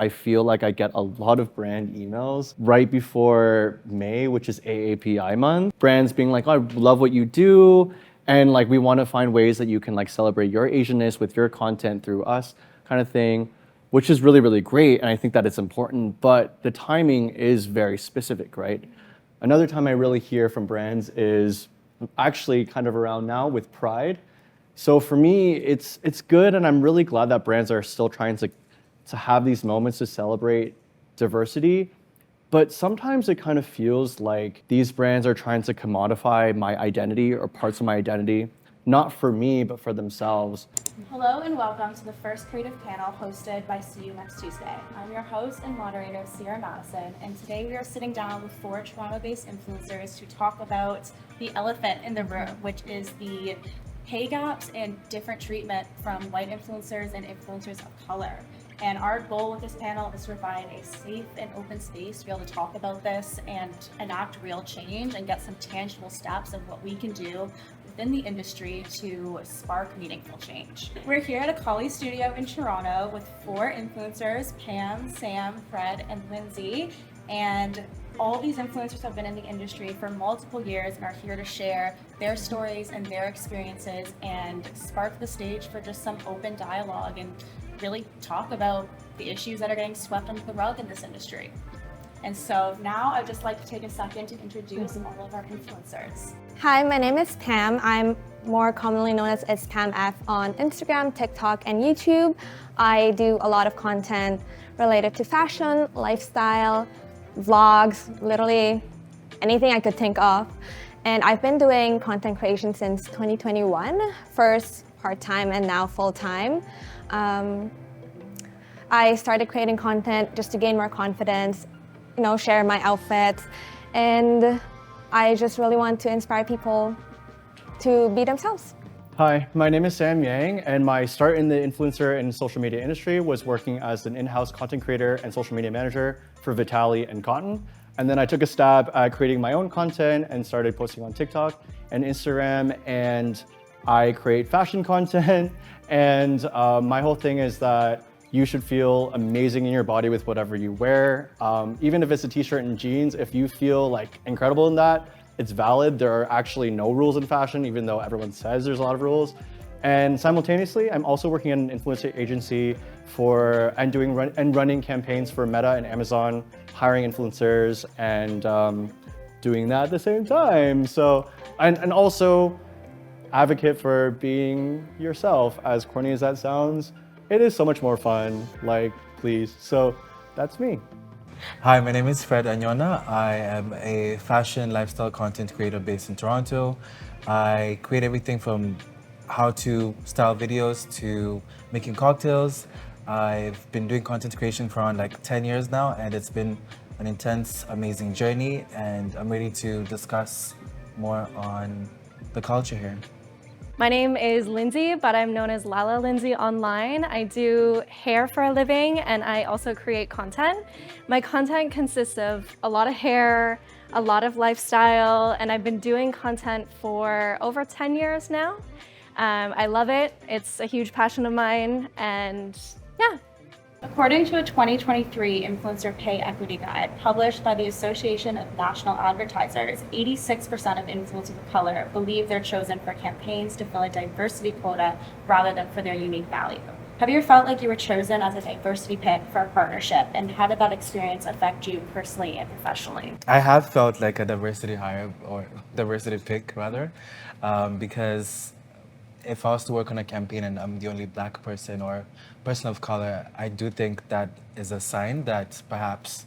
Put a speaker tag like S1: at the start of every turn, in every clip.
S1: I feel like I get a lot of brand emails right before May, which is AAPI month. Brands being like, oh, I love what you do. And like, we want to find ways that you can like celebrate your Asianness with your content through us kind of thing, which is really, really great. And I think that it's important, but the timing is very specific, right? Another time I really hear from brands is actually kind of around now with Pride. So for me, it's good, and I'm really glad that brands are still trying to have these moments to celebrate diversity. But sometimes it kind of feels like these brands are trying to commodify my identity or parts of my identity, not for me, but for themselves.
S2: Hello and welcome to the first creative panel hosted by See You Next Tuesday. I'm your host and moderator, Sierra Madison, and today we are sitting down with 4 Toronto-based influencers to talk about the elephant in the room, which is the pay gaps and different treatment from white influencers and influencers of color. And our goal with this panel is to provide a safe and open space to be able to talk about this and enact real change and get some tangible steps of what we can do within the industry to spark meaningful change. We're here at a Collie studio in Toronto with 4 influencers, Pam, Sam, Fred, and Lindsay. And all these influencers have been in the industry for multiple years and are here to share their stories and their experiences and spark the stage for just some open dialogue and really talk about the issues that are getting swept under the rug in this industry. And so now I'd just like to take a second to introduce all of our influencers.
S3: Hi, my name is Pam. I'm more commonly known as Pam F on Instagram, TikTok, and YouTube. I do a lot of content related to fashion, lifestyle, vlogs, literally anything I could think of. And I've been doing content creation since 2021, first part-time and now full-time. I started creating content just to gain more confidence, share my outfits, and I just really want to inspire people to be themselves.
S1: Hi, my name is Sam Yang, and my start in the influencer and social media industry was working as an in-house content creator and social media manager for Vitali and Cotton. And then I took a stab at creating my own content and started posting on TikTok and Instagram, and I create fashion content. And my whole thing is that you should feel amazing in your body with whatever you wear. Even if it's a t-shirt and jeans, if you feel like incredible in that, it's valid. There are actually no rules in fashion, even though everyone says there's a lot of rules. And simultaneously, I'm also working in an influencer agency and running campaigns for Meta and Amazon, hiring influencers and doing that at the same time. So, and also advocate for being yourself, as corny as that sounds. It is so much more fun, please. So that's me.
S4: Hi, my name is Fred Anyona. I am a fashion lifestyle content creator based in Toronto. I create everything from how to style videos to making cocktails. I've been doing content creation for around 10 years now, and it's been an intense, amazing journey, and I'm ready to discuss more on the culture here.
S5: My name is Lindsay, but I'm known as Lala Lindsay online. I do hair for a living, and I also create content. My content consists of a lot of hair, a lot of lifestyle, and I've been doing content for over 10 years now. I love it. It's a huge passion of mine, and yeah.
S2: According to a 2023 Influencer Pay Equity Guide published by the Association of National Advertisers, 86% of influencers of color believe they're chosen for campaigns to fill a diversity quota rather than for their unique value. Have you ever felt like you were chosen as a diversity pick for a partnership, and how did that experience affect you personally and professionally?
S4: I have felt like a diversity hire, or diversity pick rather, because if I was to work on a campaign and I'm the only Black person or person of color, I do think that is a sign that perhaps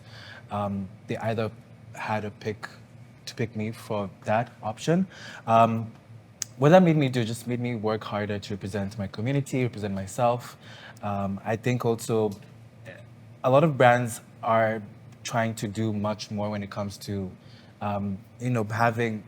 S4: they either had to pick me for that option. What that made me do just made me work harder to represent my community, represent myself. I think also a lot of brands are trying to do much more when it comes to having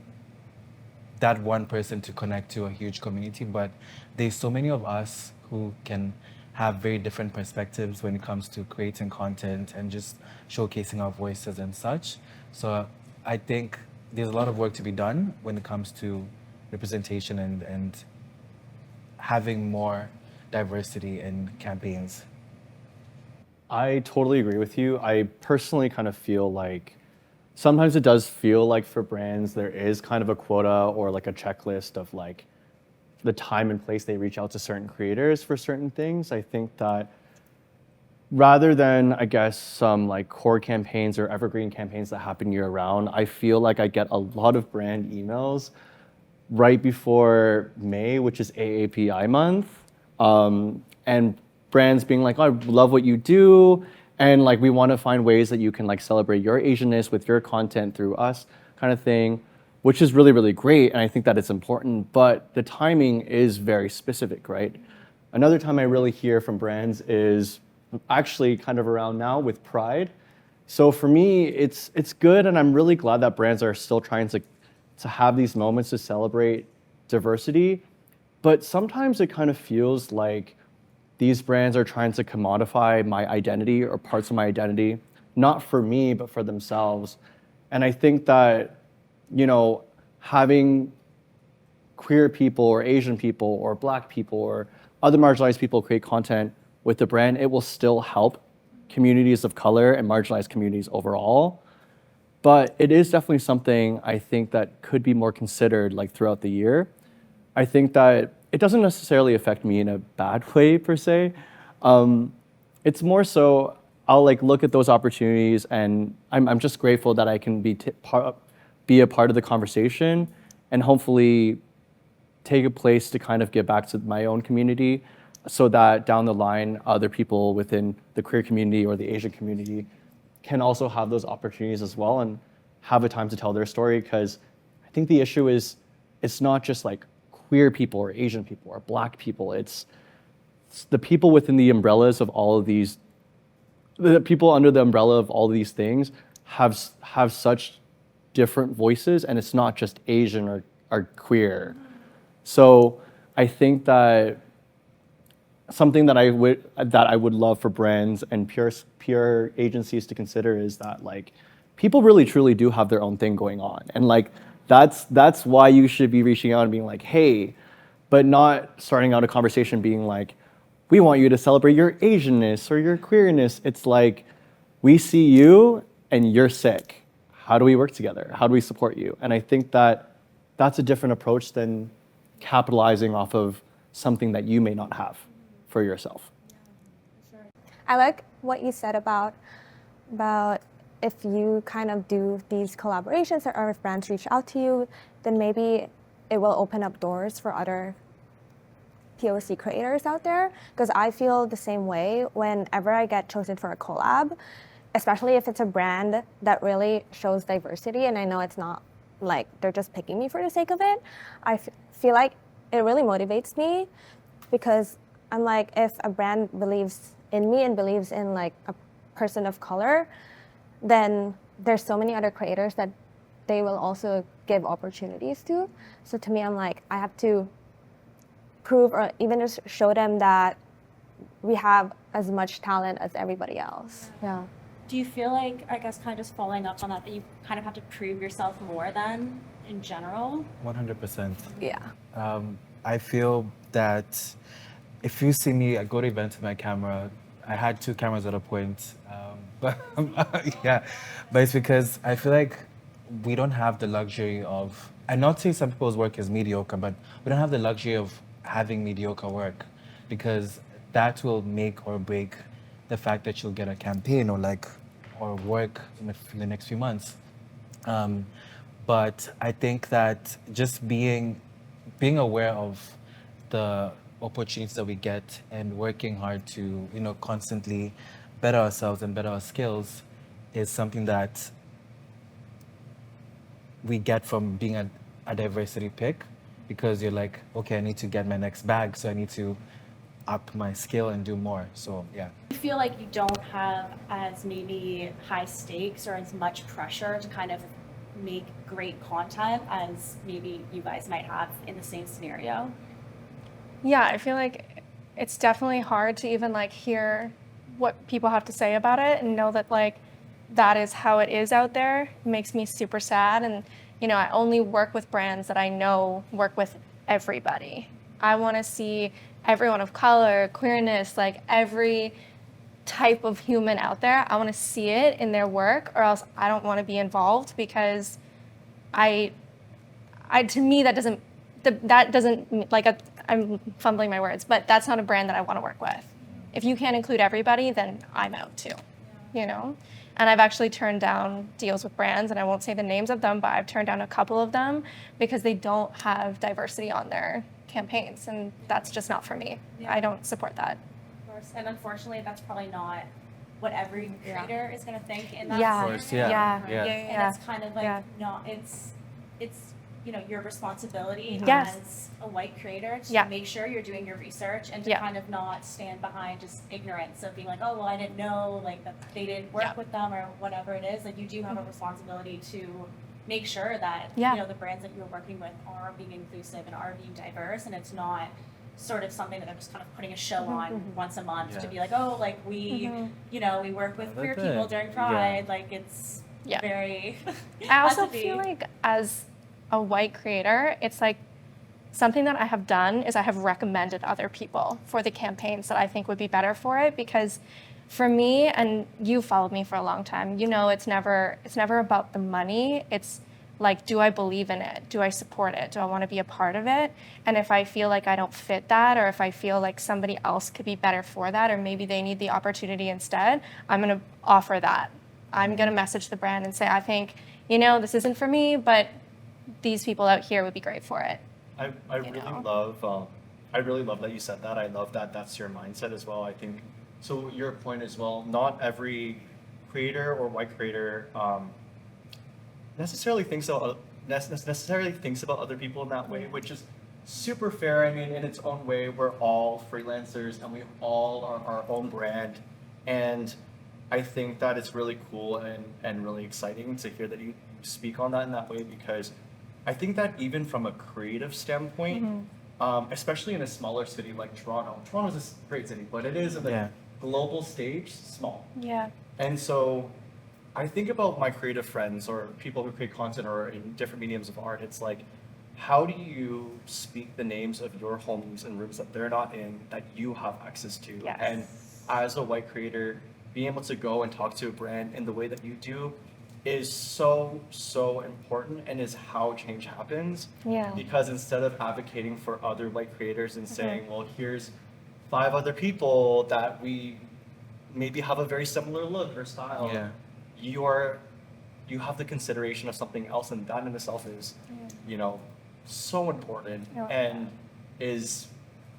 S4: that one person to connect to a huge community, but there's so many of us who can have very different perspectives when it comes to creating content and just showcasing our voices and such. So I think there's a lot of work to be done when it comes to representation and having more diversity in campaigns.
S1: I totally agree with you. I personally kind of feel like sometimes it does feel like for brands there is kind of a quota or like a checklist of like the time and place they reach out to certain creators for certain things. I think that rather than, I guess, some like core campaigns or evergreen campaigns that happen year round, I feel like I get a lot of brand emails right before May, which is AAPI month, and brands being like, oh, I love what you do, and like we want to find ways that you can like celebrate your Asianness with your content through us, kind of thing, which is really, really great, and I think that it's important, but the timing is very specific, right? Another time I really hear from brands is actually kind of around now with Pride. So for me, it's good, and I'm really glad that brands are still trying to have these moments to celebrate diversity. But sometimes it kind of feels like these brands are trying to commodify my identity or parts of my identity, not for me, but for themselves. And I think that, you know, having queer people or Asian people or Black people or other marginalized people create content with the brand, it will still help communities of color and marginalized communities overall. But it is definitely something I think that could be more considered like throughout the year. I think that it doesn't necessarily affect me in a bad way per se. It's more so I'll like look at those opportunities, and I'm just grateful that I can be a part of the conversation and hopefully take a place to kind of give back to my own community, so that down the line, other people within the queer community or the Asian community can also have those opportunities as well and have a time to tell their story. Because I think the issue is it's not just like queer people or Asian people or Black people. It's the people within the umbrellas of all of these, the people under the umbrella of all of these things have such different voices, and it's not just Asian or queer. So I think that something that I would love for brands and pure agencies to consider is that like people really truly do have their own thing going on, and like that's why you should be reaching out and being like, hey, but not starting out a conversation being like, we want you to celebrate your Asianness or your queerness. It's like, we see you and you're sick. How do we work together? How do we support you? And I think that that's a different approach than capitalizing off of something that you may not have for yourself.
S3: I like what you said about if you kind of do these collaborations or if brands reach out to you, then maybe it will open up doors for other POC creators out there. Because I feel the same way whenever I get chosen for a collab, especially if it's a brand that really shows diversity, and I know it's not like they're just picking me for the sake of it. I feel like it really motivates me, because I'm like, if a brand believes in me and believes in like a person of color, then there's so many other creators that they will also give opportunities to. So to me, I'm like, I have to prove or even just show them that we have as much talent as everybody else. Yeah.
S2: Do you feel like, I guess, kind of just following up on that you kind of have to prove yourself more than in general?
S4: 100%.
S3: Yeah.
S4: I feel that if you see me, I go to events with my camera. I had 2 cameras at a point, but yeah. But it's because I feel like we don't have the luxury of, and not say some people's work is mediocre, but we don't have the luxury of having mediocre work, because that will make or break the fact that you'll get a campaign or work in the next few months. But I think that just being aware of the opportunities that we get and working hard to, constantly better ourselves and better our skills is something that we get from being a diversity pick, because you're like, okay, I need to get my next bag, so I need to up my skill and do more. So yeah.
S2: I feel like you don't have as maybe high stakes or as much pressure to kind of make great content as maybe you guys might have in the same scenario.
S5: Yeah, I feel like it's definitely hard to even like hear what people have to say about it and know that like that is how it is out there. It makes me super sad. And I only work with brands that I know work with everybody. I want to see everyone of color, queerness, like every type of human out there. I want to see it in their work, or else I don't want to be involved, because to me that doesn't I'm fumbling my words, but that's not a brand that I want to work with. If you can't include everybody, then I'm out too, you know? And I've actually turned down deals with brands, and I won't say the names of them, but I've turned down a couple of them because they don't have diversity on their campaigns, and that's just not for me. I don't support that.
S2: Of course, and unfortunately, that's probably not what every creator is going to think in that
S5: Yeah.
S2: scenario.
S4: Of course, yeah.
S5: Yeah.
S2: And it's kind of like,
S5: Yeah.
S2: no, it's you know, your responsibility
S5: Yes.
S2: as a white creator to
S5: Yeah.
S2: make sure you're doing your research and to
S5: Yeah.
S2: kind of not stand behind just ignorance of being like, oh, well, I didn't know, like, that they didn't work
S5: Yeah.
S2: with them or whatever it is. Like, you do have a responsibility to make sure that,
S5: Yeah.
S2: you know, the brands that you're working with are being inclusive and are being diverse, and it's not sort of something that they're just kind of putting a show on once a month to be like, oh, like, we, you know, we work with queer
S4: That's it.
S2: people during Pride. Like, it's
S5: Yeah.
S2: very
S5: I
S2: has
S5: also
S2: to be.
S5: feel like as a white creator, it's like something that I have done is I have recommended other people for the campaigns that I think would be better for it, because for me, and you followed me for a long time, you know, it's never about the money. It's like, do I believe in it? Do I support it? Do I want to be a part of it? And if I feel like I don't fit that, or if I feel like somebody else could be better for that, or maybe they need the opportunity instead, I'm going to offer that. I'm going to message the brand and say, I think, you know, this isn't for me, but these people out here would be great for it.
S1: I really
S5: know?
S1: love that you said that. I love that that's your mindset as well. I think so. Your point as well. Not every creator or white creator necessarily thinks about other people in that way, which is super fair. I mean, in its own way, we're all freelancers and we all are our own brand, and I think that it's really cool and really exciting to hear that you speak on that in that way, because I think that even from a creative standpoint, especially in a smaller city like Toronto, Toronto's a great city, but it is a global stage, small.
S5: Yeah.
S1: And so I think about my creative friends or people who create content or in different mediums of art. It's like, how do you speak the names of your homies in rooms that they're not in, that you have access to?
S5: Yes.
S1: And as a white creator, being able to go and talk to a brand in the way that you do is so important, and is how change happens.
S5: Yeah.
S1: Because instead of advocating for other white creators and saying, well, here's 5 other people that we maybe have a very similar look or style, you have the consideration of something else, and that in itself is, you know, so important, and is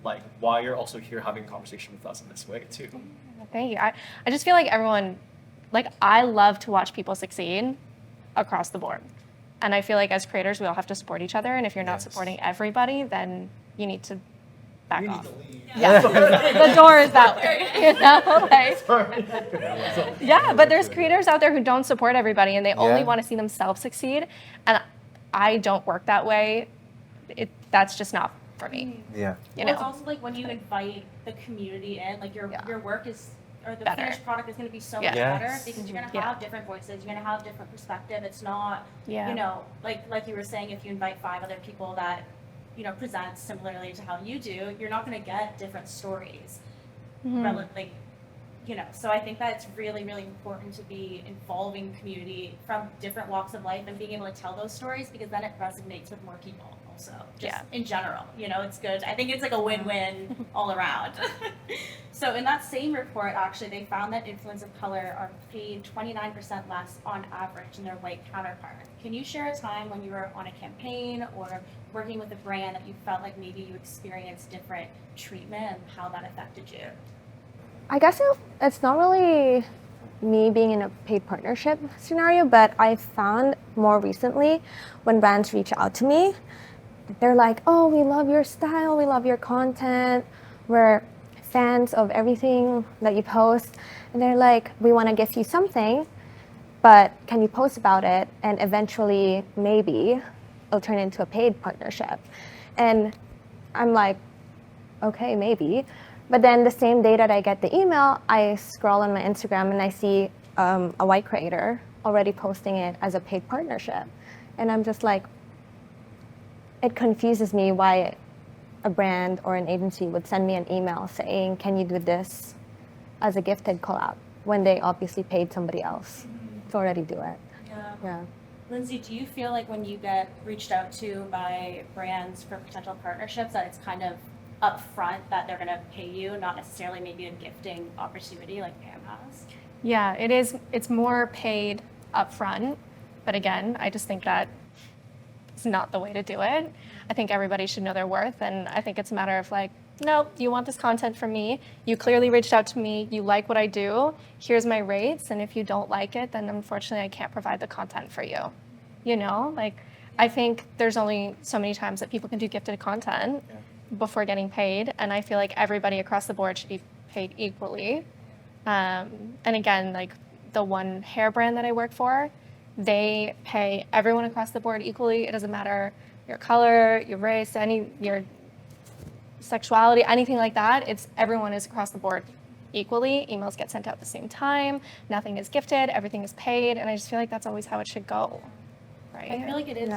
S1: like why you're also here having a conversation with us in this way too.
S5: Thank you. I just feel like everyone, like, I love to watch people succeed across the board. And I feel like as creators, we all have to support each other. And if you're not supporting everybody, then you need to back off. Yeah, the door is that way, you know? Like, yeah, but there's creators out there who don't support everybody, and they only want to see themselves succeed. And I don't work that way. That's just not for me.
S4: Yeah.
S5: You
S2: Well,
S5: know?
S2: it's also like when you invite the community in, like your work is, or the
S5: Better.
S2: finished product is going to be so
S5: Yeah.
S2: much better,
S4: Yes.
S2: because you're going to have different voices, you're going to have different perspective. It's not,
S5: Yeah.
S2: you know, like you were saying, if you invite 5 other people that, you know, present similarly to how you do, you're not going to get different stories. Like, you know, so I think that it's really, really important to be involving community from different walks of life and being able to tell those stories, because then it resonates with more people also, just in general, you know, it's good. I think it's like a win-win all around. So in that same report, actually, they found that influencers of color are paid 29% less on average than their white counterpart. Can you share a time when you were on a campaign or working with a brand that you felt like maybe you experienced different treatment and how that affected you?
S3: I guess it's not really me being in a paid partnership scenario, but I found more recently when brands reach out to me, they're like, oh, we love your style, we love your content, we're fans of everything that you post. And they're like, we want to give you something, but can you post about it? And eventually, maybe it'll turn into a paid partnership. And I'm like, okay, maybe. But then the same day that I get the email, I scroll on my Instagram and I see a white creator already posting it as a paid partnership. And I'm just like, it confuses me why a brand or an agency would send me an email saying, can you do this as a gifted collab when they obviously paid somebody else to already do it. Yeah.
S2: Lindsay, do you feel like when you get reached out to by brands for potential partnerships that it's kind of upfront that they're going to pay you, not necessarily maybe a gifting opportunity like Pam has?
S5: Yeah, it is. It's more paid upfront, but again, I just think that it's not the way to do it. I think everybody should know their worth, and I think it's a matter of like, no, you want this content from me. You clearly reached out to me. You like what I do. Here's my rates, and if you don't like it, then unfortunately I can't provide the content for you. You know, like I think there's only so many times that people can do gifted content before getting paid, and I feel like everybody across the board should be paid equally. And again, like the one hair brand that I work for, they pay everyone across the board equally. It doesn't matter your color, your race, your sexuality, anything like that. It's everyone is across the board equally. Emails get sent out at the same time. Nothing is gifted. Everything is paid. And I just feel like that's always how it should go. Right.
S2: I feel like it is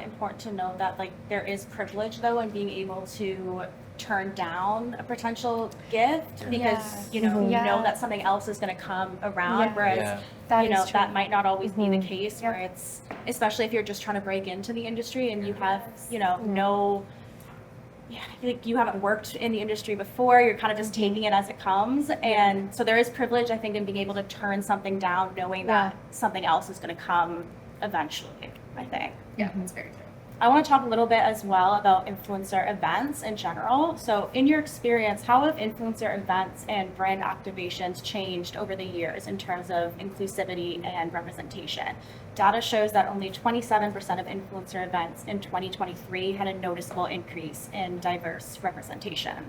S2: important to know that like there is privilege though in being able to turn down a potential gift because you know that something else is going to come around, whereas that might not always be the case. Where it's, especially if you're just trying to break into the industry and you have like you haven't worked in the industry before, you're kind of just taking it as it comes, and so there is privilege, I think, in being able to turn something down knowing that something else is going to come eventually, I think. That's very true. I want to talk a little bit as well about influencer events in general. So in your experience, how have influencer events and brand activations changed over the years in terms of inclusivity and representation? Data shows that only 27% of influencer events in 2023 had a noticeable increase in diverse representation.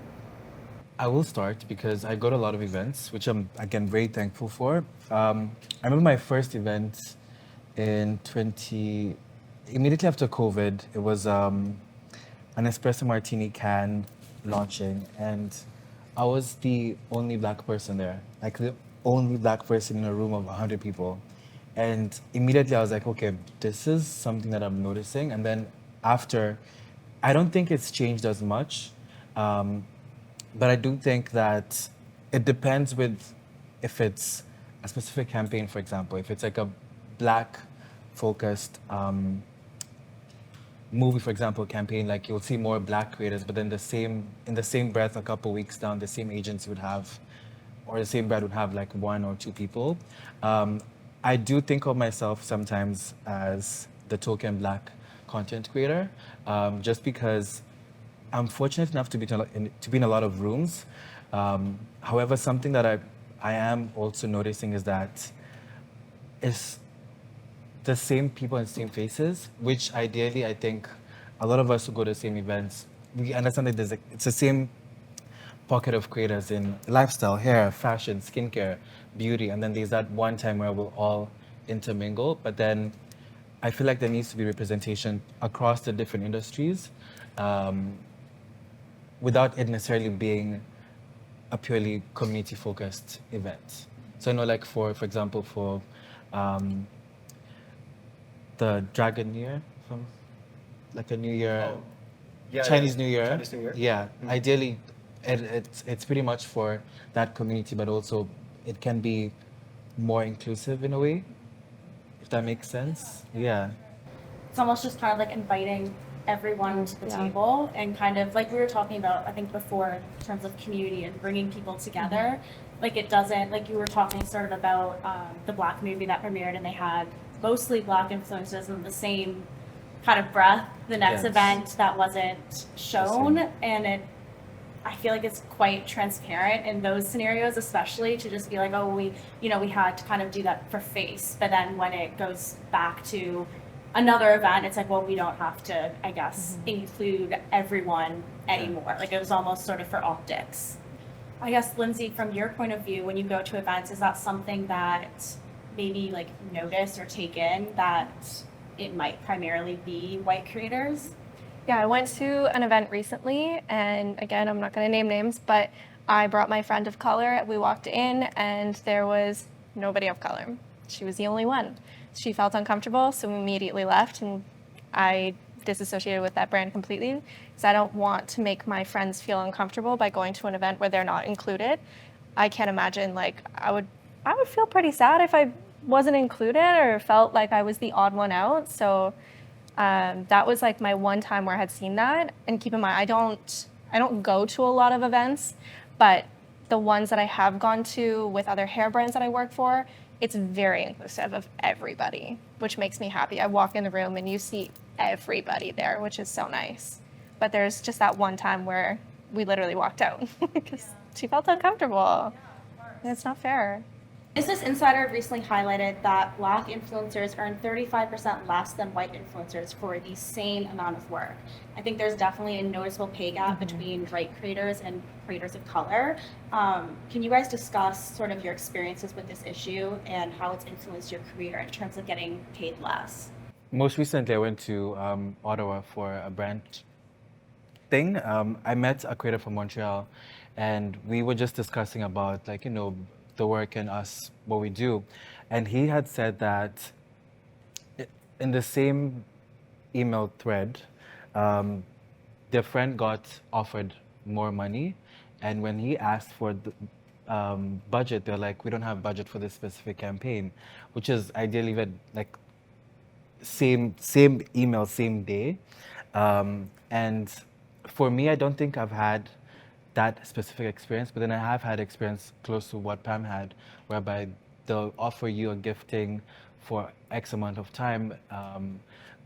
S4: I will start because I go to a lot of events, which I'm, again, very thankful for. I remember my first event in immediately after COVID. It was an espresso martini can launching, and I was the only Black person there, like the only Black person in a room of 100 people. And immediately I was like, okay, this is something that I'm noticing. And then after, I don't think it's changed as much, but I do think that it depends with if it's a specific campaign, for example, if it's like a Black focused movie, for example, campaign, like you'll see more Black creators, but then in the same breath, a couple weeks down, the same agency would have, or the same brand would have like one or two people. I do think of myself sometimes as the token Black content creator, just because I'm fortunate enough to be in a lot of rooms. However, something that I am also noticing is that it's the same people and same faces, which ideally I think a lot of us who go to the same events, we understand that it's the same pocket of creators in lifestyle, hair, fashion, skincare, beauty, and then there's that one time where we'll all intermingle. But then I feel like there needs to be representation across the different industries, without it necessarily being a purely community-focused event. So I know, like for example, for the Dragon New Year, from like a New Year, Chinese New Year.
S1: Chinese New Year.
S4: Yeah, ideally, it's pretty much for that community, but also it can be more inclusive in a way, if that makes sense. Yeah.
S2: It's almost just kind of like inviting everyone to the table, and kind of like we were talking about, I think before, in terms of community and bringing people together. Like it doesn't, like you were talking sort of about the Black movie that premiered, and they had mostly Black influences in the same kind of breath. The next event that wasn't shown, and I feel like it's quite transparent in those scenarios, especially to just be like, oh, we had to kind of do that for face, but then when it goes back to another event, it's like, well, we don't have to, I guess, include everyone anymore. Like it was almost sort of for optics. I guess, Lindsay, from your point of view, when you go to events, is that something that maybe like notice or take in, that it might primarily be white creators?
S5: Yeah, I went to an event recently, and again, I'm not going to name names, but I brought my friend of color. We walked in, and there was nobody of color. She was the only one. She felt uncomfortable, so we immediately left, and I disassociated with that brand completely, because I don't want to make my friends feel uncomfortable by going to an event where they're not included. I can't imagine, like, I would feel pretty sad if I wasn't included or felt like I was the odd one out. So that was like my one time where I had seen that. And keep in mind, I don't go to a lot of events, but the ones that I have gone to with other hair brands that I work for, it's very inclusive of everybody, which makes me happy. I walk in the room and you see everybody there, which is so nice. But there's just that one time where we literally walked out because she felt uncomfortable. And it's not fair.
S2: Business Insider recently highlighted that Black influencers earn 35% less than white influencers for the same amount of work. I think there's definitely a noticeable pay gap between white creators and creators of color. Can you guys discuss sort of your experiences with this issue and how it's influenced your career in terms of getting paid less?
S4: Most recently, I went to Ottawa for a brand thing. I met a creator from Montreal, and we were just discussing about, like, the work and us, what we do. And he had said that in the same email thread, their friend got offered more money. And when he asked for the budget, they're like, we don't have budget for this specific campaign, which is ideally like same email, same day. And for me, I don't think I've had that specific experience, but then I have had experience close to what Pam had, whereby they'll offer you a gifting for X amount of time,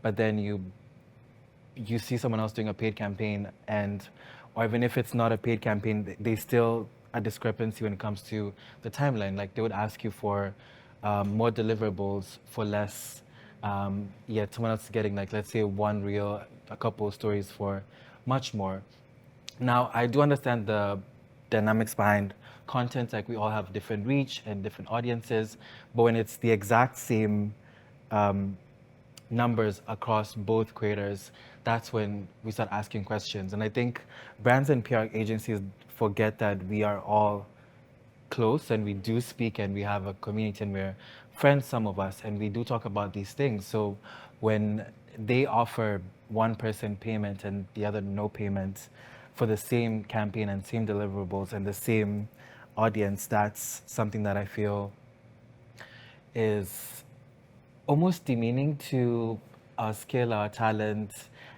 S4: but then you see someone else doing a paid campaign, or even if it's not a paid campaign, they still a discrepancy when it comes to the timeline. Like they would ask you for more deliverables for less, yet someone else is getting, like, let's say one reel, a couple of stories for much more. Now, I do understand the dynamics behind content, like we all have different reach and different audiences, but when it's the exact same numbers across both creators, that's when we start asking questions. And I think brands and PR agencies forget that we are all close and we do speak and we have a community and we're friends, some of us, and we do talk about these things. So when they offer one person payment and the other no payment for the same campaign and same deliverables and the same audience, that's something that I feel is almost demeaning to our skill, our talent,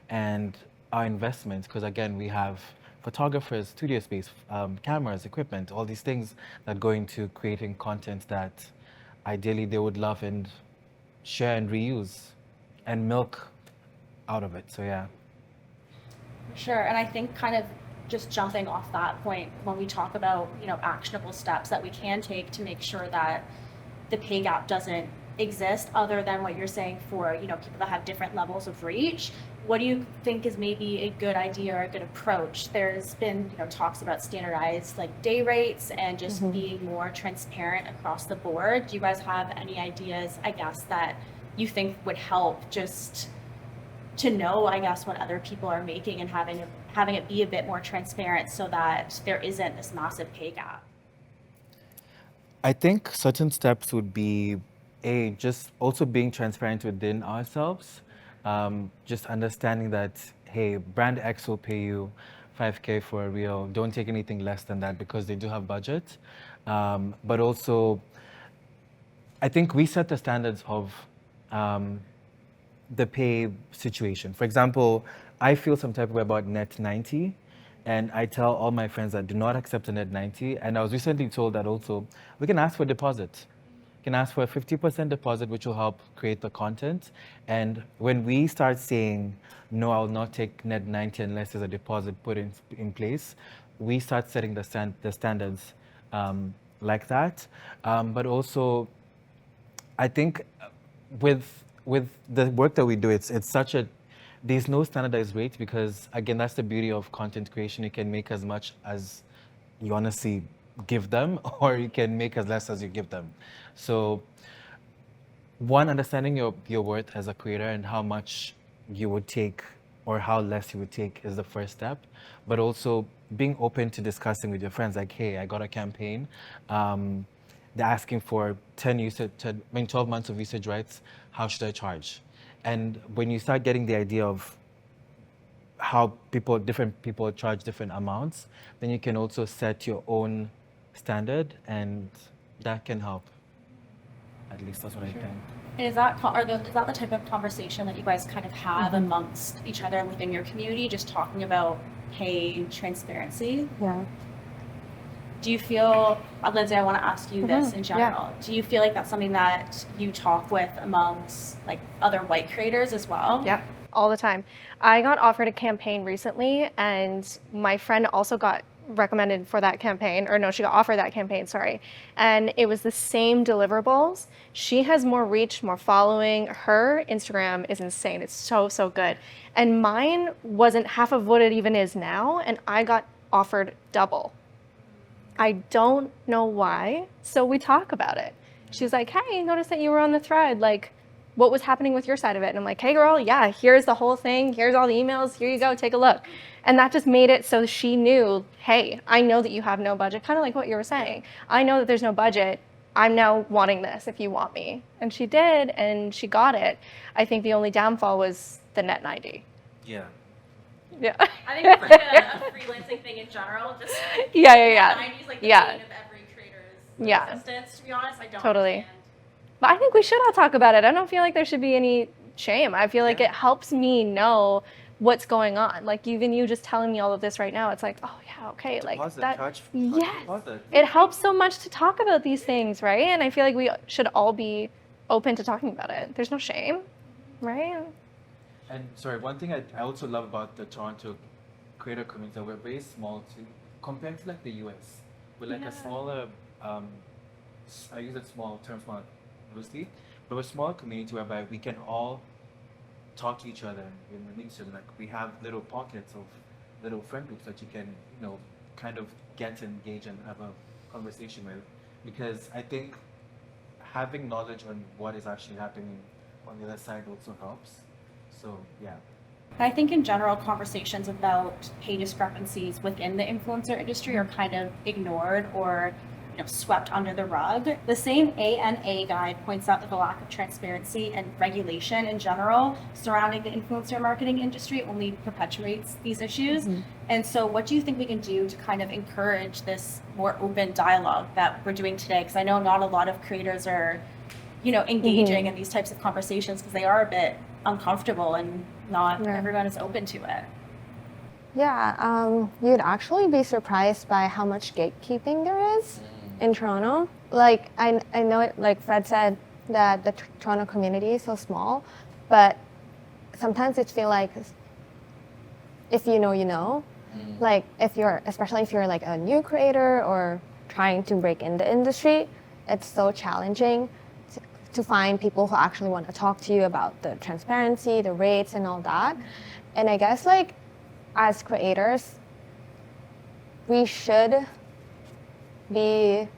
S4: and our investments. Because again, we have photographers, studio space, cameras, equipment, all these things that go into creating content that ideally they would love and share and reuse and milk out of it. So yeah.
S2: Sure, and I think kind of just jumping off that point, when we talk about, actionable steps that we can take to make sure that the pay gap doesn't exist, other than what you're saying for, people that have different levels of reach, what do you think is maybe a good idea or a good approach? There's been, talks about standardized like day rates and just being more transparent across the board. Do you guys have any ideas, I guess, that you think would help just to know, I guess, what other people are making and having it be a bit more transparent so that there isn't this massive pay gap?
S4: I think certain steps would be just also being transparent within ourselves, just understanding that, hey, brand X will pay you $5K for a reel. Don't take anything less than that because they do have budget. But also, I think we set the standards of the pay situation. For example, I feel some type of way about net 90, and I tell all my friends that do not accept a net 90. And I was recently told that also we can ask for a deposit. You can ask for a 50% deposit, which will help create the content. And when we start saying, no, I'll not take net 90 unless there's a deposit put in place, we start setting the standards like that. But also, I think with the work that we do, it's such there's no standardized rate because, again, that's the beauty of content creation. You can make as much as you honestly give them, or you can make as less as you give them. So one, understanding your worth as a creator and how much you would take or how less you would take is the first step. But also being open to discussing with your friends, like, hey, I got a campaign. They're asking for 12 months of usage rights. How should I charge? And when you start getting the idea of how different people charge different amounts, then you can also set your own standard, and that can help. At least that's what I think.
S2: And is that is that the type of conversation that you guys kind of have amongst each other within your community, just talking about pay transparency?
S3: Yeah.
S2: Do you feel, Lindsay, I want to ask you this in general. Do you feel like that's something that you talk with amongst like other white creators as well?
S5: Yeah, all the time. I got offered a campaign recently, and my friend also got recommended for that campaign, or no, she got offered that campaign, sorry. And it was the same deliverables. She has more reach, more following. Her Instagram is insane. It's so, so good. And mine wasn't half of what it even is now, and I got offered double. I don't know why. So we talk about it. She's like, hey, noticed that you were on the thread. Like, what was happening with your side of it? And I'm like, hey, girl, yeah, here's the whole thing. Here's all the emails. Here you go. Take a look. And that just made it so she knew, hey, I know that you have no budget. Kind of like what you were saying. I know that there's no budget. I'm now wanting this if you want me. And she did, and she got it. I think the only downfall was the net 90.
S4: Yeah.
S5: Yeah.
S2: I think it's like a freelancing thing in general. Just
S5: Yeah.
S2: 90's like the
S5: Yeah.
S2: bane of every creator's
S5: Yeah.
S2: existence, to be honest. I don't
S5: Totally.
S2: understand.
S5: But I think we should all talk about it. I don't feel like there should be any shame. I feel like it helps me know what's going on. Like even you just telling me all of this right now, it's like, oh yeah, okay, like that. Yes, it helps so much to talk about these things, right? And I feel like we should all be open to talking about it. There's no shame, right?
S4: And sorry, one thing I also love about the Toronto creator community that we're very small too, compared to like the US. We're like a smaller, I use that small term small loosely, but we're a small community whereby we can all talk to each other and meet each other. Like we have little pockets of little friend groups that you can, kind of get engaged and have a conversation with. Because I think having knowledge on what is actually happening on the other side also helps. So yeah.
S2: I think in general, conversations about pay discrepancies within the influencer industry are kind of ignored or swept under the rug. The same ANA guide points out that the lack of transparency and regulation in general surrounding the influencer marketing industry only perpetuates these issues. And so what do you think we can do to kind of encourage this more open dialogue that we're doing today? Because I know not a lot of creators are engaging in these types of conversations because they are a bit uncomfortable and not everyone is open to it.
S3: Yeah, you'd actually be surprised by how much gatekeeping there is in Toronto. Like, I know it, like Fred said, that the Toronto community is so small, but sometimes it feels like if you know, you know. Like, especially if you're like a new creator or trying to break in the industry, it's so challenging to find people who actually want to talk to you about the transparency, the rates, and all that. And I guess, like, as creators, we should be,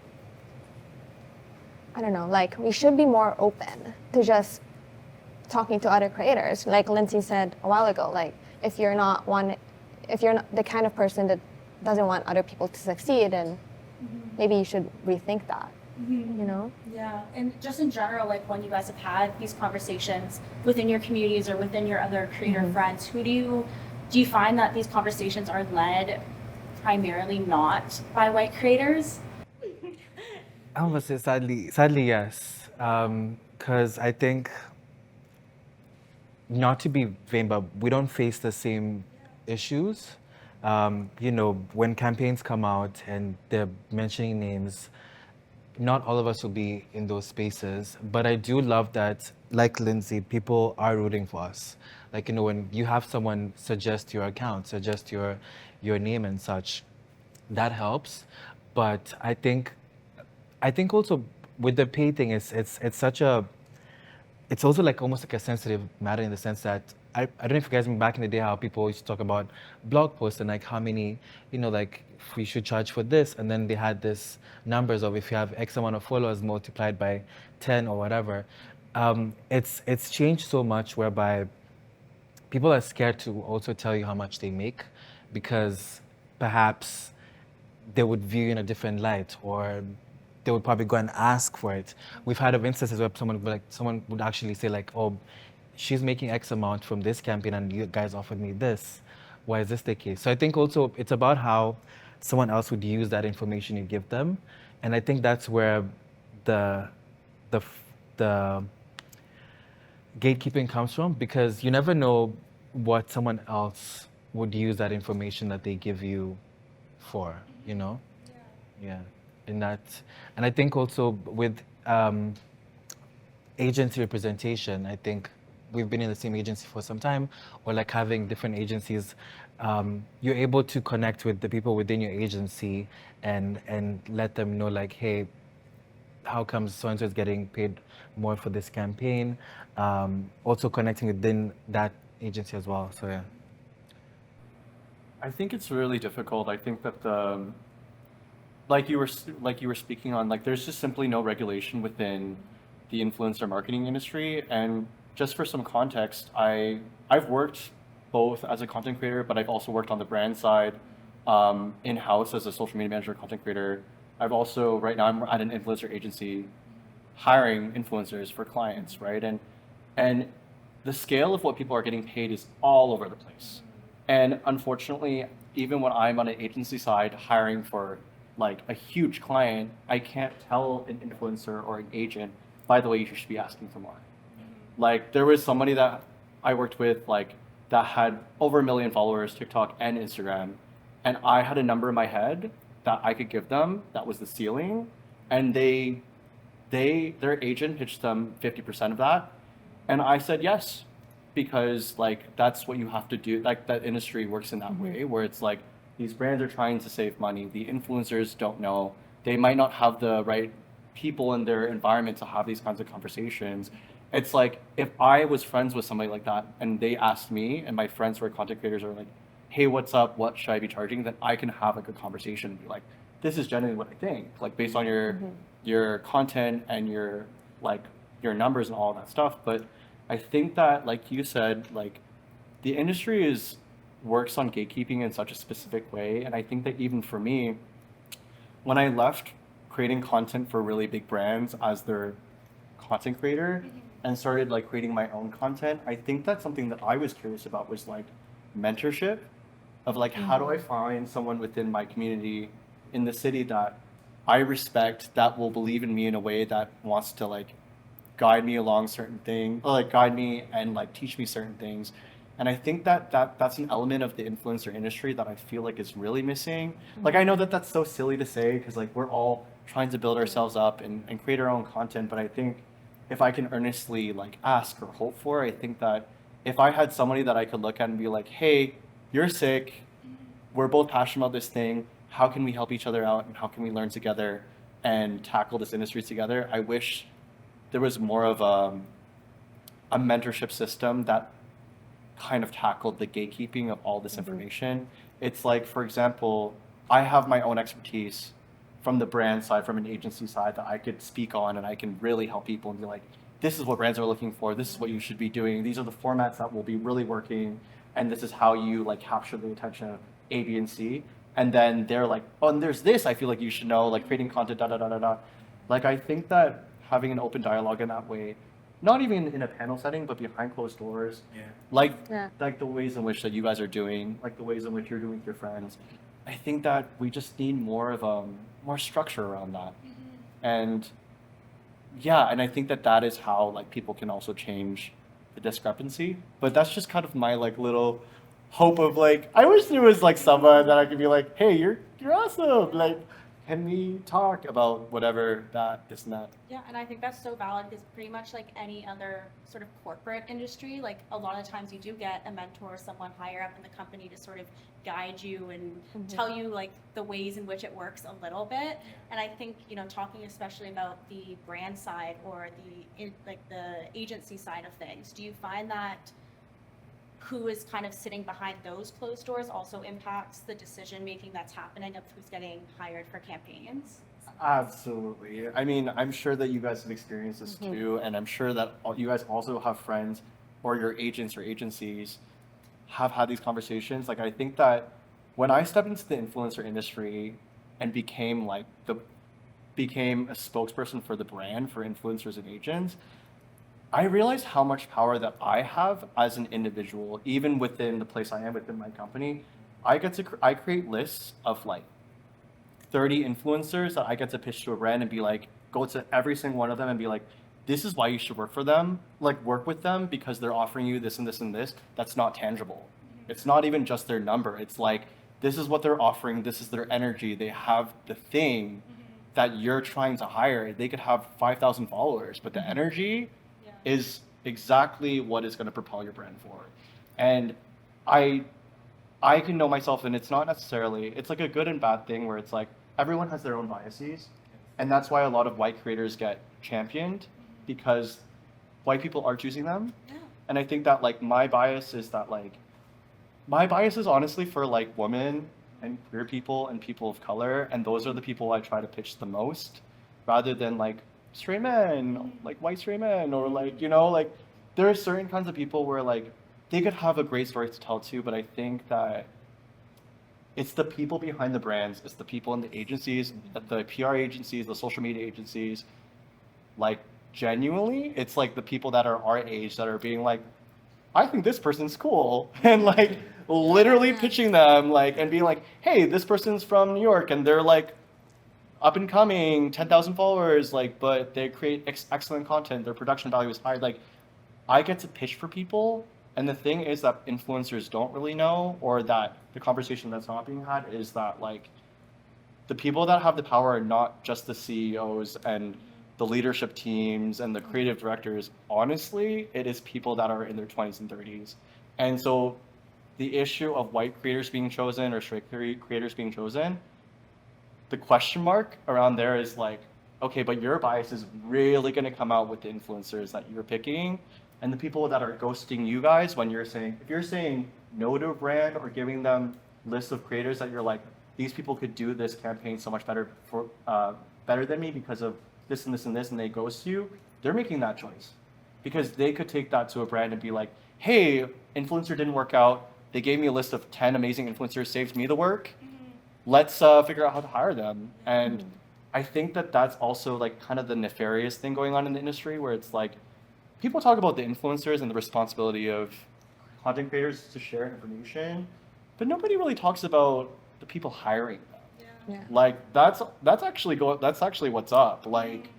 S3: we should be more open to just talking to other creators. Like Lindsay said a while ago, like, if you're not the kind of person that doesn't want other people to succeed, then maybe you should rethink that.
S2: Yeah, and just in general, like when you guys have had these conversations within your communities or within your other creator friends, who do you find that these conversations are led primarily not by white creators?
S4: I would say sadly yes, because I think, not to be vain, but we don't face the same issues. When campaigns come out and they're mentioning names, not all of us will be in those spaces, but I do love that, like Lindsay, people are rooting for us. Like, when you have someone suggest your account, suggest your name and such, that helps. But I think also with the pay thing, it's also like almost like a sensitive matter in the sense that I don't know if you guys remember back in the day how people used to talk about blog posts and like how many, like we should charge for this, and then they had this numbers of if you have X amount of followers multiplied by 10 or whatever. It's changed so much whereby people are scared to also tell you how much they make because perhaps they would view you in a different light, or they would probably go and ask for it. We've had of instances where someone would actually say like, oh, she's making X amount from this campaign and you guys offered me this. Why is this the case? So I think also it's about how someone else would use that information you give them. And I think that's where the the the gatekeeping comes from, because you never know what someone else would use that information that they give you for, you know? Yeah. And I think also with agency representation, I think we've been in the same agency for some time, or like having different agencies, you're able to connect with the people within your agency and let them know like, hey, how comes so-and-so is getting paid more for this campaign? Also connecting within that agency as well, so yeah.
S1: I think it's really difficult. I think that like you were speaking on, like there's just simply no regulation within the influencer marketing industry. And just for some context, I've worked both as a content creator, but I've also worked on the brand side, in-house as a social media manager, content creator. I've also, right now I'm at an influencer agency hiring influencers for clients, right? And the scale of what people are getting paid is all over the place. And unfortunately, even when I'm on an agency side hiring for like a huge client, I can't tell an influencer or an agent, by the way, you should be asking for more. Like there was somebody that I worked with, like that had over 1 million followers, TikTok and Instagram. And I had a number in my head that I could give them, that was the ceiling. And their agent pitched them 50% of that. And I said yes, because like that's what you have to do. Like that industry works in that way, where it's like these brands are trying to save money. The influencers don't know. They might not have the right people in their environment to have these kinds of conversations. It's like if I was friends with somebody like that and they asked me, and my friends who are content creators are like, hey, what's up? What should I be charging? Then I can have like a conversation and be like, this is generally what I think, like based on your content and your numbers and all that stuff. But I think that, like you said, like the industry works on gatekeeping in such a specific way. And I think that even for me, when I left creating content for really big brands as their content creator and started like creating my own content, I think that's something that I was curious about was like mentorship of like, how do I find someone within my community in the city that I respect, that will believe in me in a way that wants to like guide me along certain things, or like guide me and like teach me certain things. And I think that's an element of the influencer industry that I feel like is really missing. Like I know that that's so silly to say because like we're all trying to build ourselves up and create our own content, but I think if I can earnestly like ask or hope for, I think that if I had somebody that I could look at and be like, hey, you're sick, we're both passionate about this thing, how can we help each other out and how can we learn together and tackle this industry together? I wish there was more of a mentorship system that kind of tackled the gatekeeping of all this information. It's like, for example, I have my own expertise from the brand side, from an agency side that I could speak on, and I can really help people and be like, this is what brands are looking for, this is what you should be doing, these are the formats that will be really working, and this is how you like capture the attention of A, B, and C. And then they're like, oh, and there's this I feel like you should know, like creating content, da da da da da. Like I think that having an open dialogue in that way, not even in a panel setting, but behind closed doors, like the ways in which that you guys are doing, like the ways in which you're doing with your friends, I think that we just need more of more structure around that. And yeah, and I think that is how like people can also change the discrepancy. But that's just kind of my like little hope of like, I wish there was like someone that I could be like, hey, you're awesome, like can we talk about whatever that, this and that?
S2: Yeah, and I think that's so valid because pretty much like any other sort of corporate industry, like a lot of times you do get a mentor or someone higher up in the company to sort of guide you and tell you like the ways in which it works a little bit. And I think, you know, talking especially about the brand side or the agency side of things, do you find that who is kind of sitting behind those closed doors also impacts the decision making that's happening of who's getting hired for campaigns?
S1: Absolutely. I mean, I'm sure that you guys have experienced this too, and I'm sure that you guys also have friends or your agents or agencies have had these conversations. Like I think that when I stepped into the influencer industry and became a spokesperson for the brand for influencers and agents, I realized how much power that I have as an individual, even within the place I am within my company. I create lists of like 30 influencers that I get to pitch to a brand and be like, go to every single one of them and be like, this is why you should work for them, like work with them because they're offering you this and this and this. That's not tangible. It's not even just their number. It's like, this is what they're offering. This is their energy. They have the thing that you're trying to hire. They could have 5,000 followers, but the energy is exactly what is going to propel your brand forward. And I can know myself, and it's not necessarily, it's like a good and bad thing where it's like everyone has their own biases. And that's why a lot of white creators get championed because white people are choosing them. Yeah. And I think that like my bias is honestly for like women and queer people and people of color. And those are the people I try to pitch the most rather than like straight men, like white straight men, or like, you know, like there are certain kinds of people where like they could have a great story to tell too, but I think that it's the people behind the brands, it's the people in the agencies, the PR agencies, the social media agencies, like genuinely, it's like the people that are our age that are being like, I think this person's cool, and like literally pitching them like and being like, hey, this person's from New York and they're like up and coming, 10,000 followers, like, but they create excellent content, their production value is high. Like, I get to pitch for people, and the thing is that influencers don't really know, or that the conversation that's not being had is that like the people that have the power are not just the CEOs and the leadership teams and the creative directors. Honestly, it is people that are in their 20s and 30s. And so the issue of white creators being chosen or straight creators being chosen, the question mark around there is like, okay, but your bias is really going to come out with the influencers that you're picking and the people that are ghosting you guys when you're saying, if you're saying no to a brand or giving them lists of creators that you're like, these people could do this campaign so much better for better than me because of this and this and this, and they ghost you, they're making that choice because they could take that to a brand and be like, hey, influencer didn't work out. They gave me a list of 10 amazing influencers, saved me the work. Let's figure out how to hire them. And I think that that's also like kind of the nefarious thing going on in the industry where it's like, people talk about the influencers and the responsibility of content creators to share information, but nobody really talks about the people hiring them. Yeah. Like that's actually what's up. Like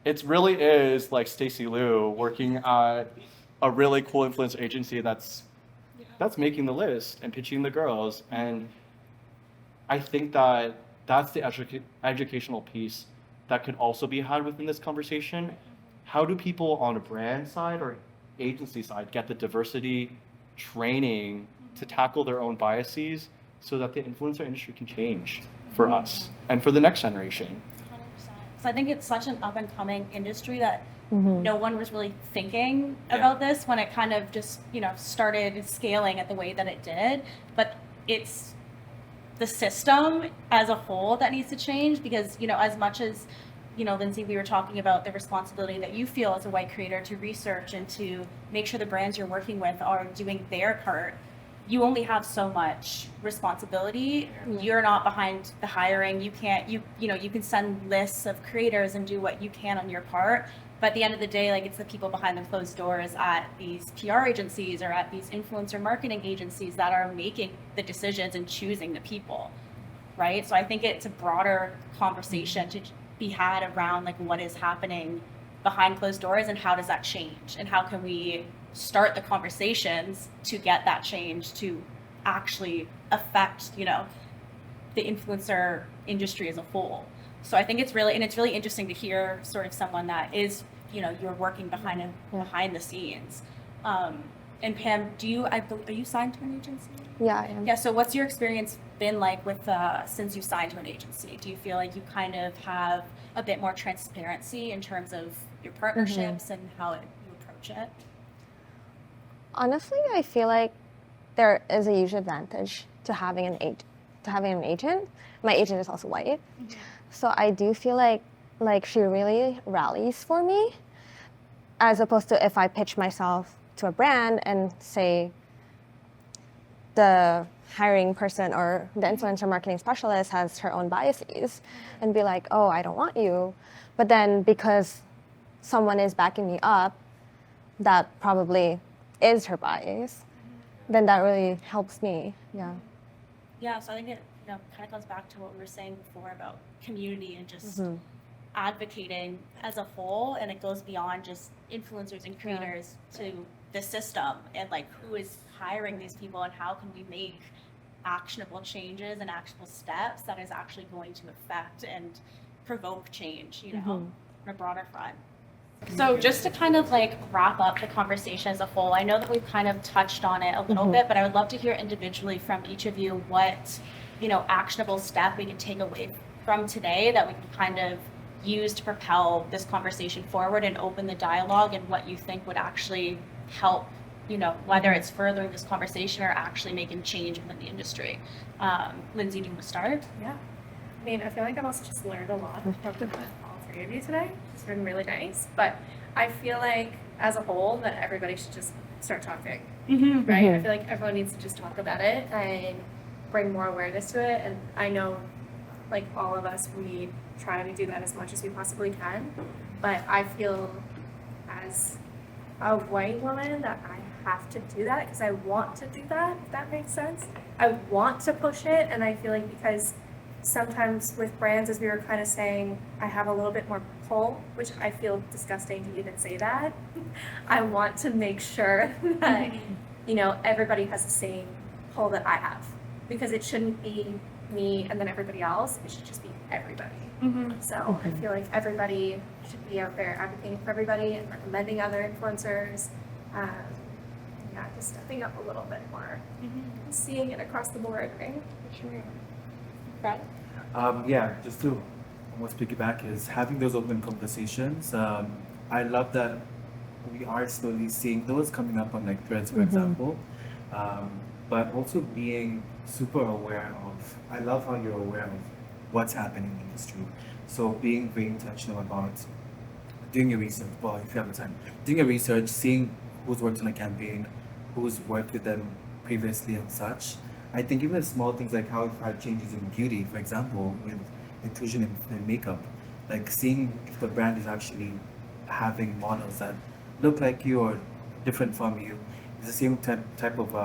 S1: it really is like Stacey Liu working at a really cool influencer agency that's making the list and pitching the girls. And I think that that's the educational piece that could also be had within this conversation. How do people on a brand side or agency side get the diversity training to tackle their own biases so that the influencer industry can change for us and for the next generation?
S2: 100%. So I think it's such an up and coming industry that no one was really thinking about this when it kind of just, started scaling at the way that it did. But it's the system as a whole that needs to change because, as much as, Lindsay, we were talking about the responsibility that you feel as a white creator to research and to make sure the brands you're working with are doing their part. You only have so much responsibility. You're not behind the hiring. You can't, you can send lists of creators and do what you can on your part. But at the end of the day, like it's the people behind the closed doors at these PR agencies or at these influencer marketing agencies that are making the decisions and choosing the people, right? So I think it's a broader conversation to be had around like what is happening behind closed doors and how does that change and how can we start the conversations to get that change to actually affect, the influencer industry as a whole. So I think it's really interesting to hear sort of someone that is, you're working behind the scenes. And Pam, are you signed to an agency?
S3: Yeah, I am.
S2: Yeah, so what's your experience been like with, since you signed to an agency? Do you feel like you kind of have a bit more transparency in terms of your partnerships and how you approach it?
S3: Honestly, I feel like there is a huge advantage to having an agent. My agent is also white. So I do feel like she really rallies for me, as opposed to if I pitch myself to a brand and say the hiring person or the influencer marketing specialist has her own biases and be like, oh, I don't want you. But then because someone is backing me up, that probably is her bias, then that really helps me. Yeah.
S2: Yeah, so I think kind of goes back to what we were saying before about community and just advocating as a whole, and it goes beyond just influencers and creators to the system and like who is hiring these people and how can we make actionable changes and actionable steps that is actually going to affect and provoke change, on a broader front. So just to kind of like wrap up the conversation as a whole, I know that we've kind of touched on it a little bit, but I would love to hear individually from each of you what, actionable step we can take away from today that we can kind of use to propel this conversation forward and open the dialogue, and what you think would actually help, whether it's furthering this conversation or actually making change within the industry. Lindsay, do you want to start?
S5: Yeah. I mean, I feel like I've also just learned a lot from all three of you today. It's been really nice. But I feel like, as a whole, that everybody should just start talking, right? I feel like everyone needs to just talk about it and bring more awareness to it. And I know, like, all of us, we try to do that as much as we possibly can. But I feel, as a white woman, that I have to do that because I want to do that, if that makes sense. I want to push it, and I feel like because sometimes with brands, as we were kind of saying, I have a little bit more pull, which I feel disgusting to even say that. I want to make sure that, everybody has the same pull that I have, because it shouldn't be me and then everybody else. It should just be everybody. So I feel like everybody should be out there advocating for everybody and recommending other influencers. Just stepping up a little bit more, seeing it across the board, right?
S2: Right.
S6: Just to almost piggyback is having those open conversations. I love that we are slowly seeing those coming up on like threads, for example, but also being super aware of, I love how you're aware of what's happening in the industry. So being very intentional about doing your research, well, if you have the time, doing your research, seeing who's worked on a campaign, who's worked with them previously and such. I think even small things like how we've had changes in beauty, for example, with inclusion in makeup, like seeing if the brand is actually having models that look like you or different from you, is the same type of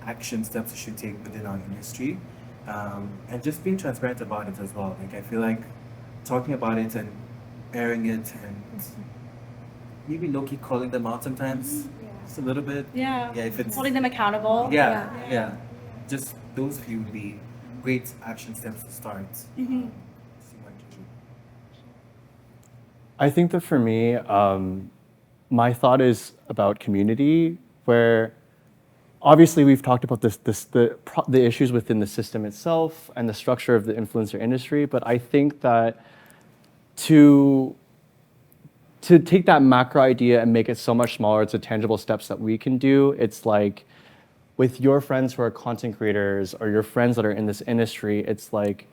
S6: action steps you should take within our industry, and just being transparent about it as well. Like I feel like talking about it and airing it and maybe low-key calling them out sometimes. Just a little bit.
S2: Yeah.
S6: If it's
S2: Holding them accountable.
S6: yeah. Just those few would be great action steps to start.
S1: I think that for me, my thought is about community, where obviously we've talked about the issues within the system itself and the structure of the influencer industry, but I think that to take that macro idea and make it so much smaller, it's the tangible steps that we can do. It's like with your friends who are content creators or your friends that are in this industry, it's like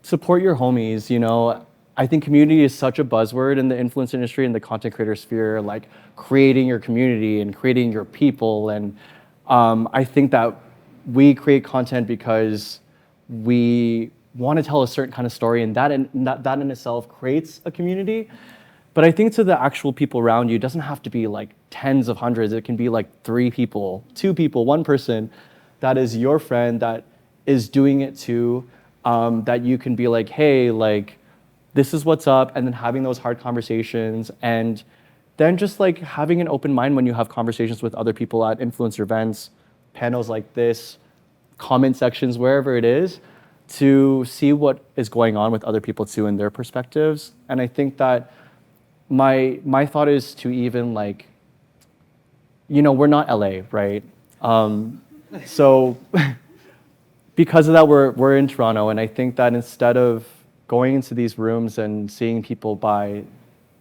S1: support your homies, I think community is such a buzzword in the influence industry and the content creator sphere, like creating your community and creating your people. And I think that we create content because we want to tell a certain kind of story, and that in itself creates a community. But I think to the actual people around you, it doesn't have to be like tens of hundreds. It can be like 3 people, 2 people, 1 person that is your friend that is doing it too, that you can be like, hey, like, this is what's up, and then having those hard conversations, and then just like having an open mind when you have conversations with other people at influencer events, panels like this, comment sections, wherever it is, to see what is going on with other people too and their perspectives. And I think that my thought is to even like, we're not LA, right? So because of that, we're in Toronto, and I think that instead of going into these rooms and seeing people by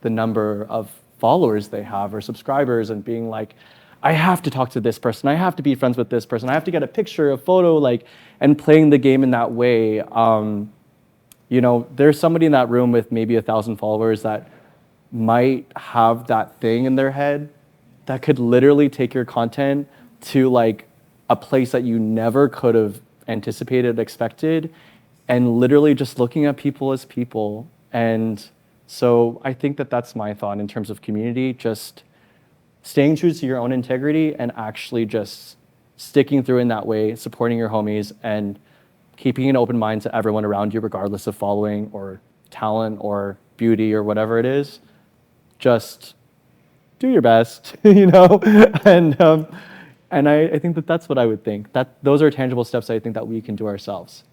S1: the number of followers they have or subscribers and being like, I have to talk to this person, I have to be friends with this person, I have to get a picture, a photo, like, and playing the game in that way. There's somebody in that room with maybe 1,000 followers that might have that thing in their head that could literally take your content to like a place that you never could have anticipated, expected, and literally just looking at people as people. And so I think that that's my thought in terms of community, just staying true to your own integrity and actually just sticking through in that way, supporting your homies, and keeping an open mind to everyone around you, regardless of following or talent or beauty or whatever it is. Just do your best, you know? And I think that that's what I would think. That those are tangible steps I think that we can do ourselves.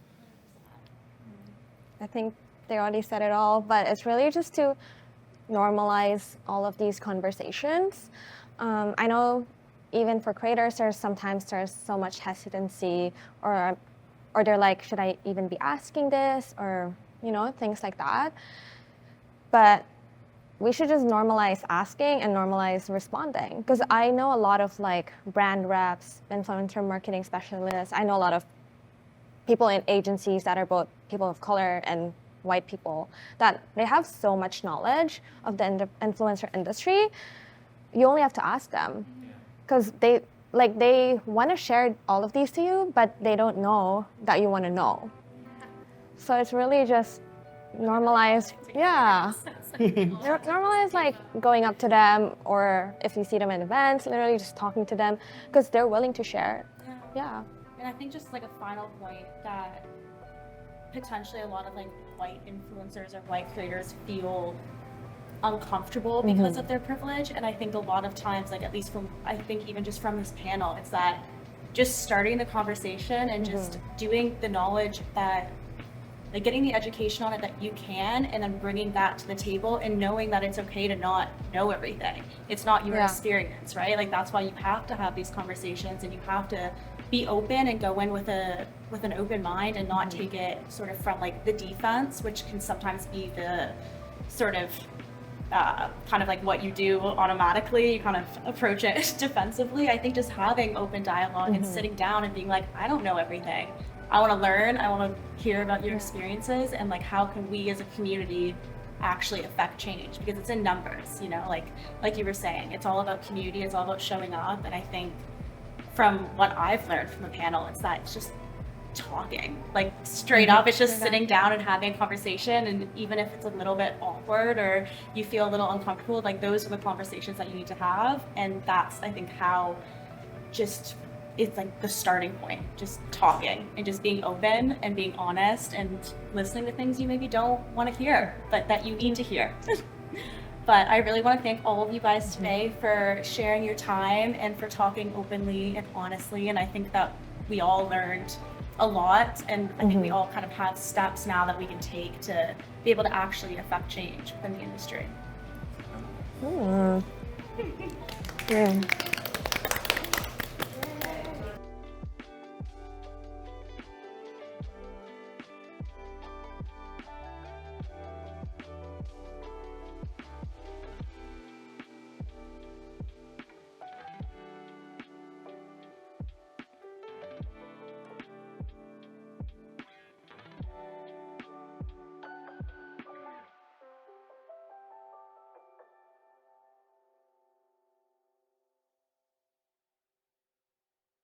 S3: I think they already said it all, but it's really just to normalize all of these conversations. I know even for creators, there's so much hesitancy, or they're like, should I even be asking this, or things like that. But we should just normalize asking and normalize responding. Because I know a lot of like brand reps, influencer marketing specialists. I know a lot of people in agencies that are both people of color and white people, that they have so much knowledge of the influencer industry. You only have to ask them, because they want to share all of these to you, but they don't know that you want to know. So it's really just normalize, normalize like going up to them, or if you see them in events, literally just talking to them, because they're willing to share. Yeah.
S2: And I think just like a final point, that potentially a lot of like white influencers or white creators feel uncomfortable because of their privilege. And I think a lot of times, like at least I think even just from this panel, it's that just starting the conversation and just doing the knowledge that, like getting the education on it that you can, and then bringing that to the table and knowing that it's okay to not know everything. It's not your experience, right? Like that's why you have to have these conversations, and you have to be open and go in with an open mind, and not take it sort of from like the defense, which can sometimes be the sort of kind of like what you do automatically. You kind of approach it defensively. I think just having open dialogue and sitting down and being like, I don't know everything. I want to learn. I want to hear about your experiences, and like how can we as a community actually affect change, because it's in numbers, like you were saying, it's all about community, it's all about showing up. And I think from what I've learned from the panel, it's that it's just talking, like straight up. It's just sitting down and having a conversation, and even if it's a little bit awkward or you feel a little uncomfortable, like those are the conversations that you need to have. And that's, I think, how just it's like the starting point, just talking and just being open and being honest and listening to things you maybe don't want to hear, but that you need to hear. But I really want to thank all of you guys today for sharing your time and for talking openly and honestly. And I think that we all learned a lot, and I think we all kind of have steps now that we can take to be able to actually affect change within the industry.
S3: Yeah.